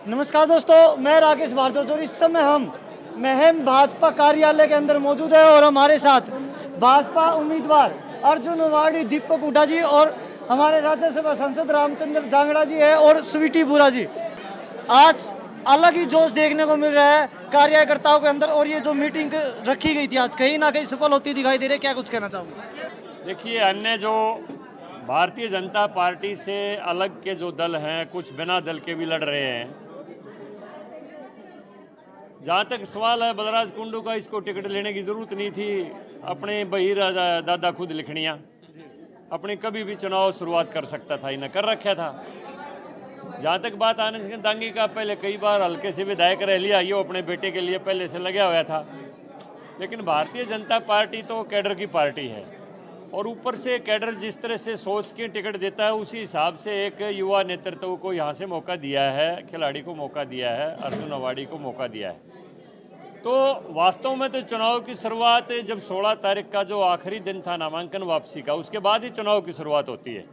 नमस्कार दोस्तों, मैं राकेश भारद्वाज और इस समय हम महम भाजपा कार्यालय के अंदर मौजूद है और हमारे साथ भाजपा उम्मीदवार अर्जुन अवार्डी दीपक हुड्डा जी और हमारे राज्यसभा सांसद रामचंद्र जांगड़ा जी है और स्वीटी बुरा जी। आज अलग ही जोश देखने को मिल रहा है कार्यकर्ताओं के अंदर और ये जो मीटिंग रखी गई थी आज कहीं ना कहीं सफल होती दिखाई दे रही है। क्या कुछ कहना चाहूँगा? देखिए, अन्य जो भारतीय जनता पार्टी से अलग के जो दल हैं, कुछ बिना दल के भी लड़ रहे हैं। जहाँ तक सवाल है बलराज कुंडू का, इसको टिकट लेने की ज़रूरत नहीं थी। अपने बही दादा खुद लिखनिया अपनी कभी भी चुनाव शुरुआत कर सकता था, इन्हें कर रखा था। जहाँ तक बात आने से दांगी का, पहले कई बार हल्के से विधायक रह लिया, ये अपने बेटे के लिए पहले से लगा हुआ था। लेकिन भारतीय जनता पार्टी तो कैडर की पार्टी है और ऊपर से कैडर जिस तरह से सोच के टिकट देता है उसी हिसाब से एक युवा नेतृत्व को यहाँ से मौका दिया है, खिलाड़ी को मौका दिया है, अर्जुन अवार्डी को मौका दिया है। तो वास्तव में तो चुनाव की शुरुआत जब 16 तारीख का जो आखिरी दिन था नामांकन वापसी का, उसके बाद ही चुनाव की शुरुआत होती है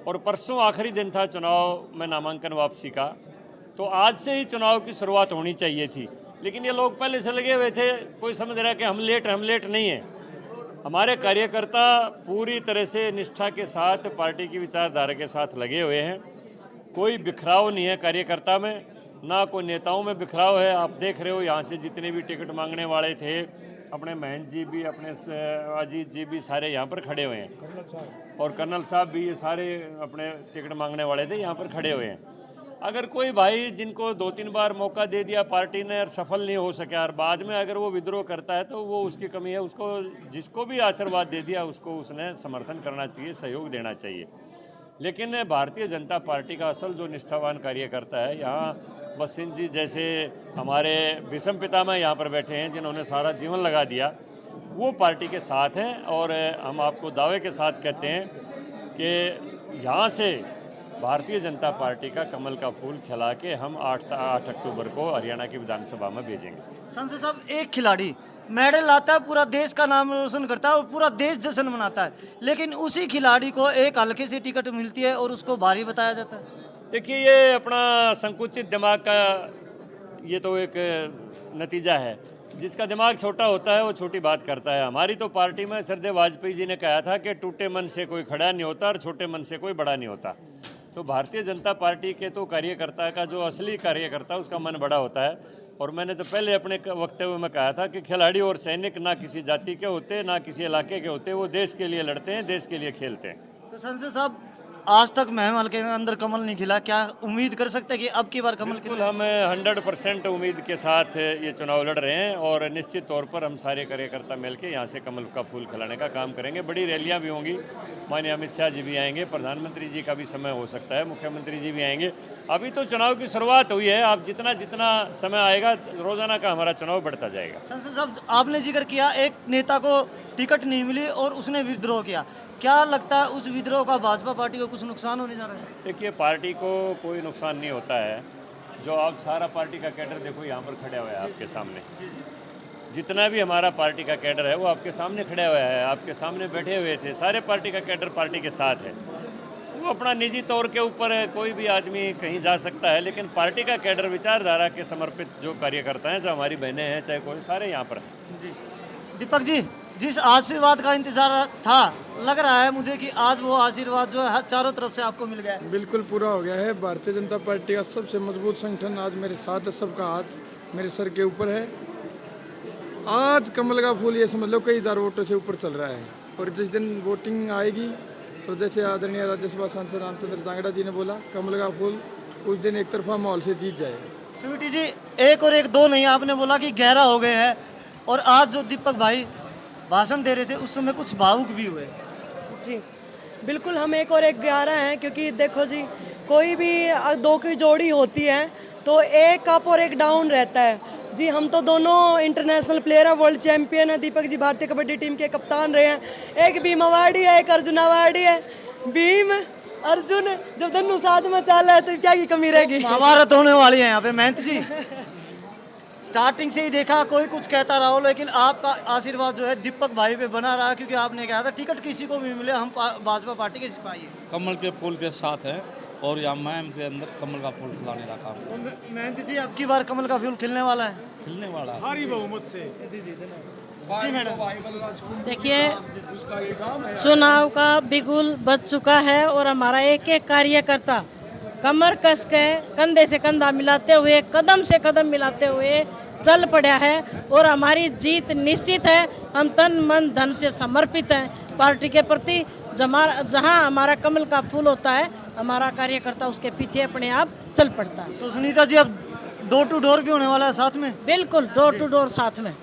और परसों आखिरी दिन था चुनाव में नामांकन वापसी का। तो आज से ही चुनाव की शुरुआत होनी चाहिए थी, लेकिन ये लोग पहले से लगे हुए थे। कोई समझ रहा है कि हम लेट नहीं हैं। हमारे कार्यकर्ता पूरी तरह से निष्ठा के साथ पार्टी की विचारधारा के साथ लगे हुए हैं। कोई बिखराव नहीं है कार्यकर्ता में, ना कोई नेताओं में बिखराव है। आप देख रहे हो यहाँ से जितने भी टिकट मांगने वाले थे, अपने महंत जी भी, अपने अजीत जी भी, सारे यहाँ पर खड़े हुए हैं और कर्नल साहब भी, ये सारे अपने टिकट मांगने वाले थे यहाँ पर खड़े हुए हैं। अगर कोई भाई जिनको 2-3 बार मौका दे दिया पार्टी ने और सफल नहीं हो सका और बाद में अगर वो विद्रोह करता है तो वो उसकी कमी है। उसको, जिसको भी आशीर्वाद दे दिया उसको उसने समर्थन करना चाहिए, सहयोग देना चाहिए। लेकिन भारतीय जनता पार्टी का असल जो निष्ठावान कार्यकर्ता है, यहाँ बसिन जी जैसे हमारे विषम पितामह यहाँ पर बैठे हैं जिन्होंने सारा जीवन लगा दिया, वो पार्टी के साथ हैं। और हम आपको दावे के साथ कहते हैं कि यहाँ से भारतीय जनता पार्टी का कमल का फूल खिला के हम 8 अक्टूबर को हरियाणा की विधानसभा में भेजेंगे। सांसद साहब, एक खिलाड़ी मेडल लाता है, पूरा देश का नाम रोशन करता है और पूरा देश जश्न मनाता है, लेकिन उसी खिलाड़ी को एक हल्के से टिकट मिलती है और उसको भारी बताया जाता है। देखिए, ये अपना संकुचित दिमाग का ये तो एक नतीजा है। जिसका दिमाग छोटा होता है वो छोटी बात करता है। हमारी तो पार्टी में सरदेव वाजपेयी जी ने कहा था कि टूटे मन से कोई खड़ा नहीं होता और छोटे मन से कोई बड़ा नहीं होता। तो भारतीय जनता पार्टी के तो कार्यकर्ता का, जो असली कार्यकर्ता, उसका मन बड़ा होता है। और मैंने तो पहले अपने वक्तव्य में कहा था कि खिलाड़ी और सैनिक ना किसी जाति के होते, ना किसी इलाके के होते, वो देश के लिए लड़ते हैं, देश के लिए खेलते हैं। तो सांसद साहब, आज तक महम हल्के के अंदर कमल नहीं खिला, क्या उम्मीद कर सकते हैं कि अब की बार कमल बिल्कुल, खिले? हम 100% उम्मीद के साथ ये चुनाव लड़ रहे हैं और निश्चित तौर पर हम सारे कार्यकर्ता मिलकर यहाँ से कमल का फूल खिलाने का काम करेंगे। बड़ी रैलियाँ भी होंगी, माननीय अमित शाह जी भी आएंगे, प्रधानमंत्री जी का भी समय हो सकता है, मुख्यमंत्री जी भी आएंगे। अभी तो चुनाव की शुरुआत हुई है, आप जितना समय आएगा रोजाना का हमारा चुनाव बढ़ता जाएगा। सांसद साहब, आपने जिक्र किया एक नेता को टिकट नहीं मिली और उसने विद्रोह किया, क्या लगता है उस विद्रोह का भाजपा पार्टी को कुछ नुकसान होने जा रहा है? देखिए, पार्टी को कोई नुकसान नहीं होता है। जो आप सारा पार्टी का कैडर देखो यहाँ पर खड़ा हुआ है आपके सामने, जितना भी हमारा पार्टी का कैडर है वो आपके सामने खड़ा हुआ है, आपके सामने बैठे हुए थे। सारे पार्टी का कैडर पार्टी के साथ है। वो अपना निजी तौर के ऊपर कोई भी आदमी कहीं जा सकता है, लेकिन पार्टी का कैडर, विचारधारा के समर्पित जो कार्यकर्ता हैं, जो हमारी बहनें हैं, चाहे कोई, सारे यहाँ पर हैं। जी दीपक जी, जिस आशीर्वाद का इंतजार था, लग रहा है मुझे कि आज वो आशीर्वाद जो है हर चारों तरफ से आपको मिल गया है। बिल्कुल पूरा हो गया है। भारतीय जनता पार्टी का सबसे मजबूत संगठन आज मेरे साथ है, सबका हाथ मेरे सर के ऊपर है। आज कमल का फूल ये समझ लो कई हज़ार वोटों से ऊपर चल रहा है और जिस दिन वोटिंग आएगी तो जैसे आदरणीय राज्यसभा सांसद रामचंद्र जांगड़ा जी ने बोला, कमल का फूल उस दिन एक तरफा माहौल से जीत जाएगा। स्वीटी जी, एक और एक दो नहीं, आपने बोला कि 11 हो गए हैं और आज जो दीपक भाई भाषण दे रहे थे उस समय कुछ भावुक भी हुए। जी बिल्कुल, हम एक और एक 11 हैं, क्योंकि देखो जी, कोई भी दो की जोड़ी होती है तो एक अप और एक डाउन रहता है। जी हम तो दोनों इंटरनेशनल प्लेयर हैं, वर्ल्ड चैंपियन है। दीपक जी भारतीय कबड्डी टीम के कप्तान रहे हैं। एक भीम अवार्डी है, एक अर्जुन अवार्डी है। भीम अर्जुन जब दोनों साथ में चल है तो क्या की कमी रहेगी? महाभारत होने वाली है यहाँ पे। महंत जी, स्टार्टिंग से ही देखा कोई कुछ कहता रहा हो, लेकिन आपका आशीर्वाद जो है दीपक भाई पे बना रहा, क्योंकि आपने कहा था टिकट किसी को भी मिले हम भाजपा पार्टी के सिपाही हैं। कमल के फूल के साथ है और यहाँ मैम के अंदर कमल का फूल खिलाने का काम तो मेहंदी जी आपकी बार कमल का फूल खिलने वाला है। खिलने वाला है। भारी बहुमत से। जी जी धन्यवाद। जी मैडम। देखिए चुनाव का बिगुल बज चुका है और हमारा एक एक कार्यकर्ता कमर कस के कंधे से कंधा मिलाते हुए कदम से कदम मिलाते हुए चल पड़ा है और हमारी जीत निश्चित है। हम तन मन धन से समर्पित हैं पार्टी के प्रति। जहाँ हमारा कमल का फूल होता है हमारा कार्यकर्ता उसके पीछे अपने आप चल पड़ता है। तो सुनीता जी अब डोर टू डोर भी होने वाला है साथ में। बिल्कुल डोर टू डोर साथ में।